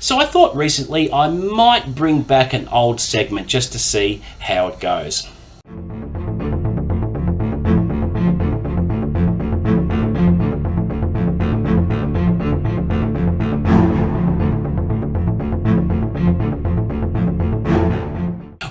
So I thought recently I might bring back an old segment just to see how it goes.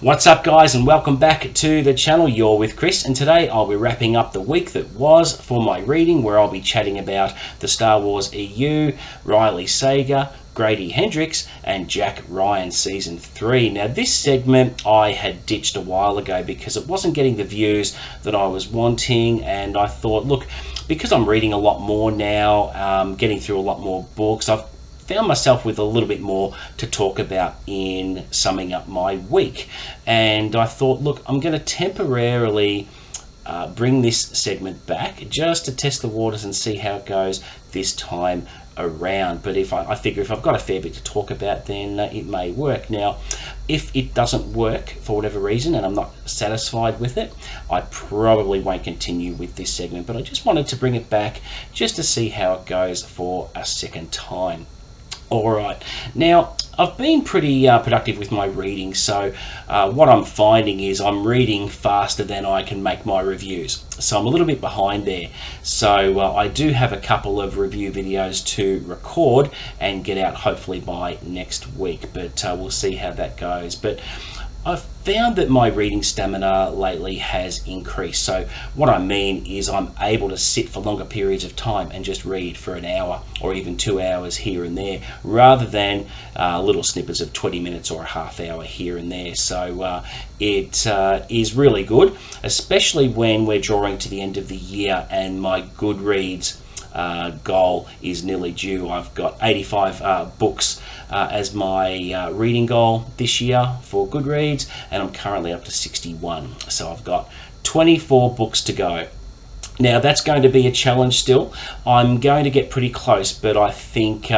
What's up, guys, and welcome back to the channel. You're with Chris, and today I'll be wrapping up the week that was for my reading, where I'll be chatting about the Star Wars EU, Riley Sager, Grady Hendrix, and Jack Ryan Season 3. Now, this segment I had ditched a while ago because it wasn't getting the views that I was wanting, and I thought, look, because I'm reading a lot more now, getting through a lot more books, I've found myself with a little bit more to talk about in summing up my week. And I thought, look, I'm going to temporarily bring this segment back just to test the waters and see how it goes this time around. But if I figure if I've got a fair bit to talk about, then it may work. Now, if it doesn't work for whatever reason and I'm not satisfied with it, I probably won't continue with this segment. But I just wanted to bring it back just to see how it goes for a second time. Alright, now I've been pretty productive with my reading, so what I'm finding is I'm reading faster than I can make my reviews. So I'm a little bit behind there. So I do have a couple of review videos to record and get out hopefully by next week, but we'll see how that goes. But I've found that my reading stamina lately has increased. So what I mean is I'm able to sit for longer periods of time and just read for an hour or even 2 hours here and there, rather than little snippets of 20 minutes or a half hour here and there. So it is really good, especially when we're drawing to the end of the year and my Goodreads goal is nearly due. I've got 85 books as my reading goal this year for Goodreads, and I'm currently up to 61. So I've got 24 books to go. Now, that's going to be a challenge still. I'm going to get pretty close, but I think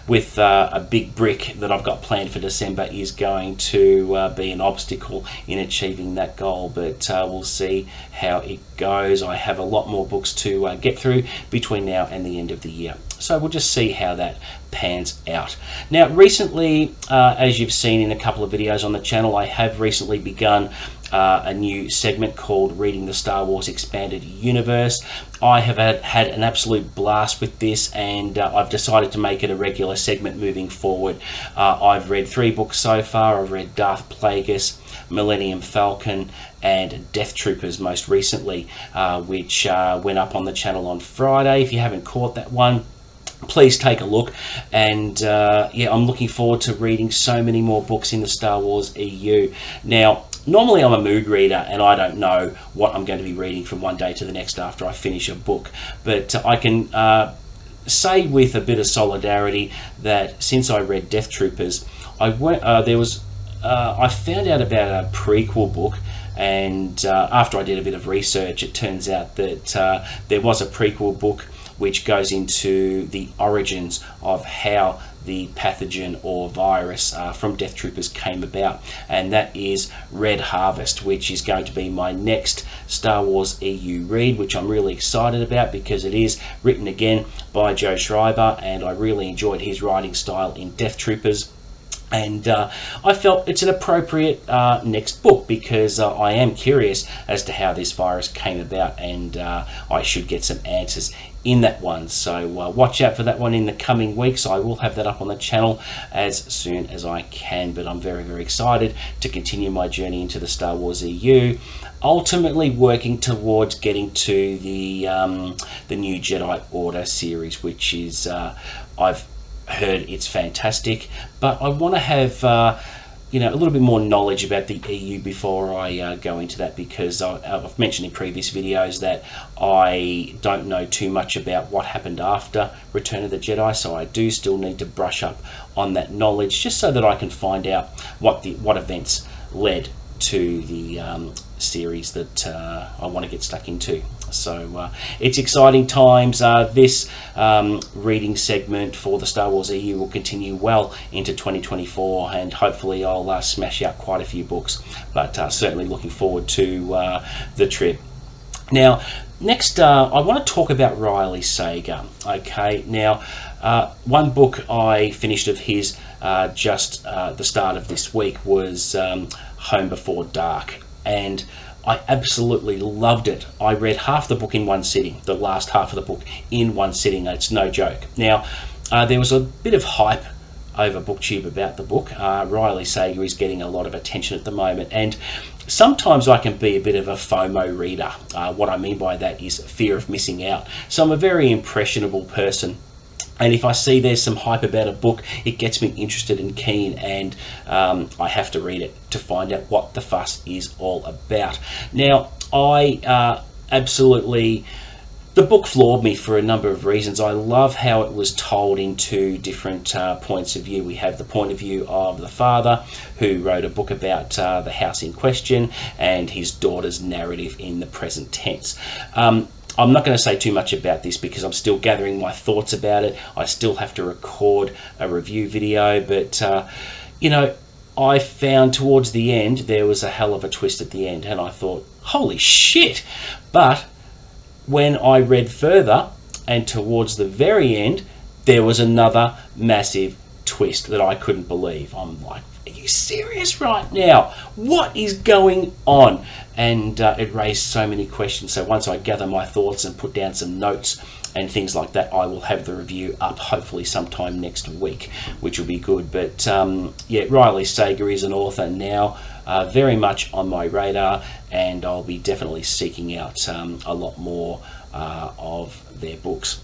with a big brick that I've got planned for December is going to be an obstacle in achieving that goal. But we'll see how it goes. I have a lot more books to get through between now and the end of the year. So we'll just see how that pans out. Now, recently, as you've seen in a couple of videos on the channel, I have recently begun a new segment called Reading the Star Wars Expanded Universe. I have had an absolute blast with this, and I've decided to make it a regular segment moving forward. I've read 3 books so far. I've read Darth Plagueis, Millennium Falcon, and Death Troopers most recently, which went up on the channel on Friday. If you haven't caught that one, please take a look. And yeah, I'm looking forward to reading so many more books in the Star Wars EU. Now, normally I'm a mood reader and I don't know what I'm going to be reading from one day to the next after I finish a book, but I can say with a bit of solidarity that since I read Death Troopers, I found out about a prequel book, and after I did a bit of research, it turns out that there was a prequel book which goes into the origins of how the pathogen or virus from Death Troopers came about, and that is Red Harvest, which is going to be my next Star Wars EU read, which I'm really excited about because it is written again by Joe Schreiber, and I really enjoyed his writing style in Death Troopers. And I felt it's an appropriate next book because I am curious as to how this virus came about, and I should get some answers in that one. So watch out for that one in the coming weeks. I will have that up on the channel as soon as I can, but I'm very, very excited to continue my journey into the Star Wars EU, ultimately working towards getting to the new Jedi Order series, which is I've heard it's fantastic, but I want to have a little bit more knowledge about the EU before I go into that, because I've mentioned in previous videos that I don't know too much about what happened after Return of the Jedi, so I do still need to brush up on that knowledge just so that I can find out what events led to the series that I want to get stuck into. So it's exciting times. This reading segment for the Star Wars EU will continue well into 2024, and hopefully I'll smash out quite a few books, but certainly looking forward to the trip. Now, next I want to talk about Riley Sager. Okay, now One book I finished of his just the start of this week was Home Before Dark, and I absolutely loved it. I read half the book in one sitting, the last half of the book in one sitting. It's no joke. Now, there was a bit of hype over BookTube about the book. Riley Sager is getting a lot of attention at the moment, and sometimes I can be a bit of a FOMO reader. What I mean by that is fear of missing out. So I'm a very impressionable person, and if I see there's some hype about a book, it gets me interested and keen, and I have to read it to find out what the fuss is all about. Now, I absolutely... The book floored me for a number of reasons. I love how it was told in two different points of view. We have the point of view of the father, who wrote a book about the house in question, and his daughter's narrative in the present tense. I'm not going to say too much about this because I'm still gathering my thoughts about it. I still have to record a review video, but you know, I found towards the end there was a hell of a twist at the end, and I thought, holy shit. But when I read further, and towards the very end, there was another massive twist that I couldn't believe. I'm like, are you serious right now? What is going on? And it raised so many questions. So once I gather my thoughts and put down some notes and things like that, I will have the review up hopefully sometime next week, which will be good. But yeah, Riley Sager is an author now, very much on my radar, and I'll be definitely seeking out a lot more of their books.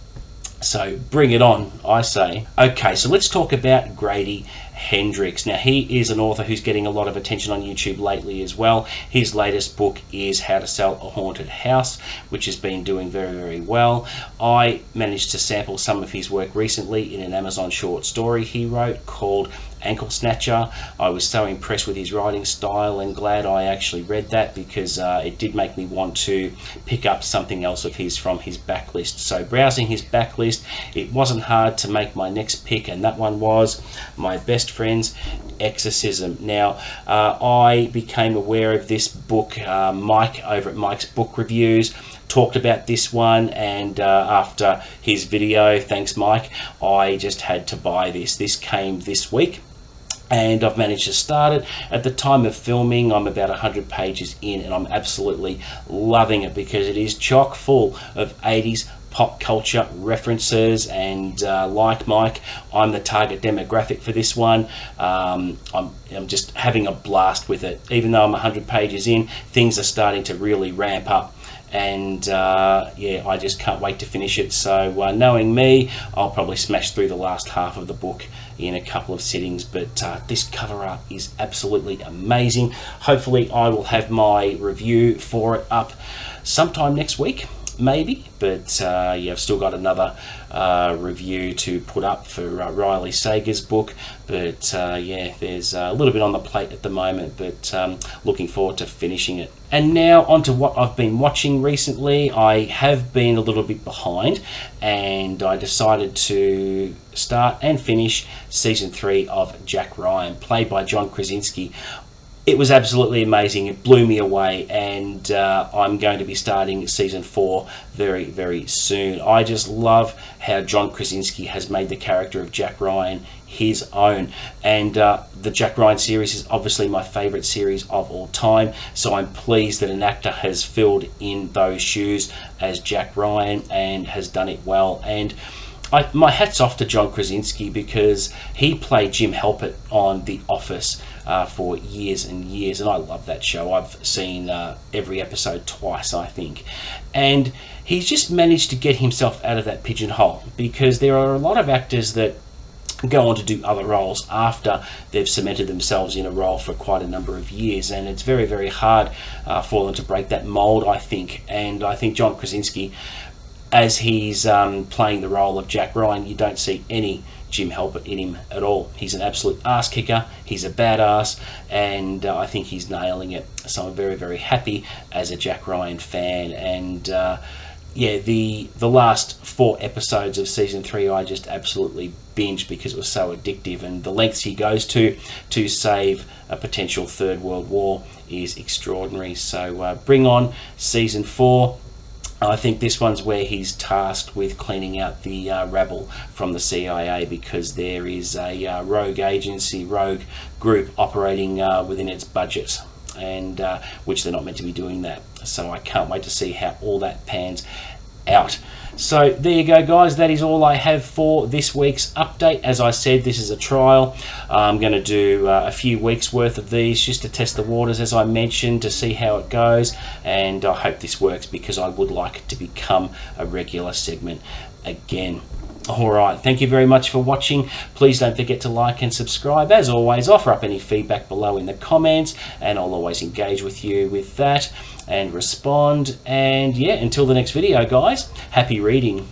So bring it on, I say. Okay, so let's talk about Grady Hendrix. Now, he is an author who's getting a lot of attention on YouTube lately as well. His latest book is How to Sell a Haunted House, which has been doing very, very well. I managed to sample some of his work recently in an Amazon short story he wrote called Ankle Snatcher. I was so impressed with his writing style and glad I actually read that, because it did make me want to pick up something else of his from his backlist. So browsing his backlist, it wasn't hard to make my next pick, and that one was my best friend's Exorcism. Now, I became aware of this book. Mike over at Mike's Book Reviews talked about this one, and after his video, thanks Mike, I just had to buy this. This came this week, and I've managed to start it. At the time of filming, I'm about 100 pages in, and I'm absolutely loving it because it is chock full of 80s pop culture references, and like Mike, I'm the target demographic for this one. I'm just having a blast with it. Even though I'm 100 pages in, things are starting to really ramp up, and yeah, I just can't wait to finish it. So knowing me, I'll probably smash through the last half of the book in a couple of sittings, but this cover art is absolutely amazing. Hopefully I will have my review for it up sometime next week, maybe, but yeah, I've still got another review to put up for Riley Sager's book, but yeah, there's a little bit on the plate at the moment, but looking forward to finishing it. And now on to what I've been watching recently. I have been a little bit behind, and I decided to start and finish season 3 of Jack Ryan, played by John Krasinski. It was absolutely amazing. It blew me away, and I'm going to be starting season 4 very, very soon. I just love how John Krasinski has made the character of Jack Ryan his own, and the Jack Ryan series is obviously my favourite series of all time, so I'm pleased that an actor has filled in those shoes as Jack Ryan and has done it well. And my hat's off to John Krasinski, because he played Jim Halpert on The Office for years and years, and I love that show. I've seen every episode twice, I think, and he's just managed to get himself out of that pigeonhole, because there are a lot of actors that go on to do other roles after they've cemented themselves in a role for quite a number of years, and it's very, very hard for them to break that mold, I think. And I think John Krasinski, as he's playing the role of Jack Ryan, you don't see any Jim Halpert in him at all. He's an absolute ass kicker, he's a badass, and I think he's nailing it. So I'm very, very happy as a Jack Ryan fan. And yeah, the last 4 episodes of season 3 I just absolutely binged because it was so addictive, and the lengths he goes to save a potential third world war is extraordinary. So bring on season 4. I think this one's where he's tasked with cleaning out the rabble from the CIA, because there is a rogue agency, rogue group operating within its budget, and which they're not meant to be doing that. So I can't wait to see how all that pans out. So there you go, guys. That is all I have for this week's update. As I said, this is a trial. I'm going to do a few weeks worth of these just to test the waters, as I mentioned, to see how it goes, and I hope this works, because I would like it to become a regular segment again. Alright, thank you very much for watching. Please don't forget to like and subscribe. As always, offer up any feedback below in the comments, and I'll always engage with you with that and respond. And yeah, until the next video, guys, happy reading.